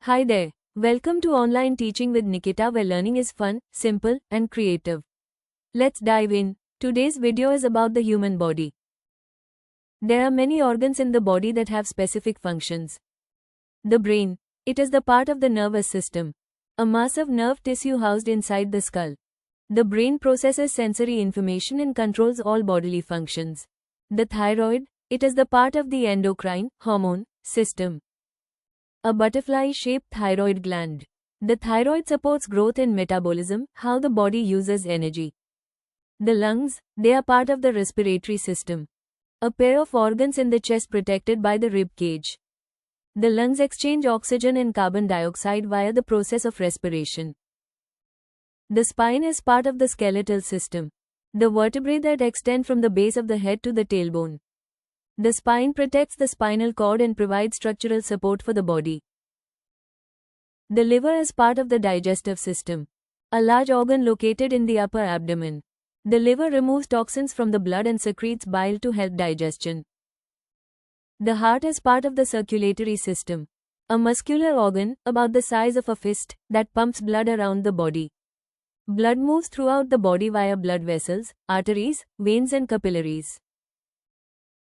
Hi there. Welcome to Online Teaching with Nikita, where learning is fun, simple, and creative. Let's dive in. Today's video is about the human body. There are many organs in the body that have specific functions. The brain. It is the part of the nervous system, a mass of nerve tissue housed inside the skull. The brain processes sensory information and controls all bodily functions. The thyroid. It is the part of the endocrine, hormone, system. A butterfly-shaped thyroid gland. The thyroid supports growth and metabolism, how the body uses energy. The lungs, they are part of the respiratory system. A pair of organs in the chest protected by the rib cage. The lungs exchange oxygen and carbon dioxide via the process of respiration. The spine is part of the skeletal system. The vertebrae that extend from the base of the head to the tailbone. The spine protects the spinal cord and provides structural support for the body. The liver is part of the digestive system, a large organ located in the upper abdomen. The liver removes toxins from the blood and secretes bile to help digestion. The heart is part of the circulatory system, a muscular organ about the size of a fist that pumps blood around the body. Blood moves throughout the body via blood vessels, arteries, veins, and capillaries.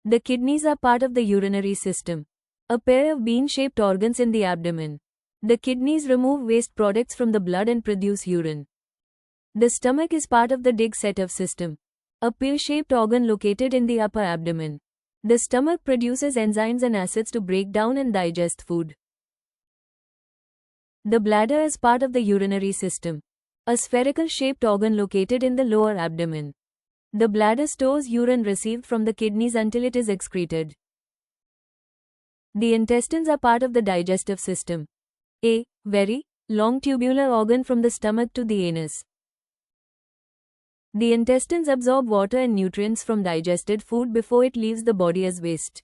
The kidneys are part of the urinary system, a pair of bean-shaped organs in the abdomen. The kidneys remove waste products from the blood and produce urine. The stomach is part of the digestive system, a pear-shaped organ located in the upper abdomen. The stomach produces enzymes and acids to break down and digest food. The bladder is part of the urinary system, a spherical-shaped organ located in the lower abdomen. The bladder stores urine received from the kidneys until it is excreted. The intestines are part of the digestive system, a very long tubular organ from the stomach to the anus. The intestines absorb water and nutrients from digested food before it leaves the body as waste.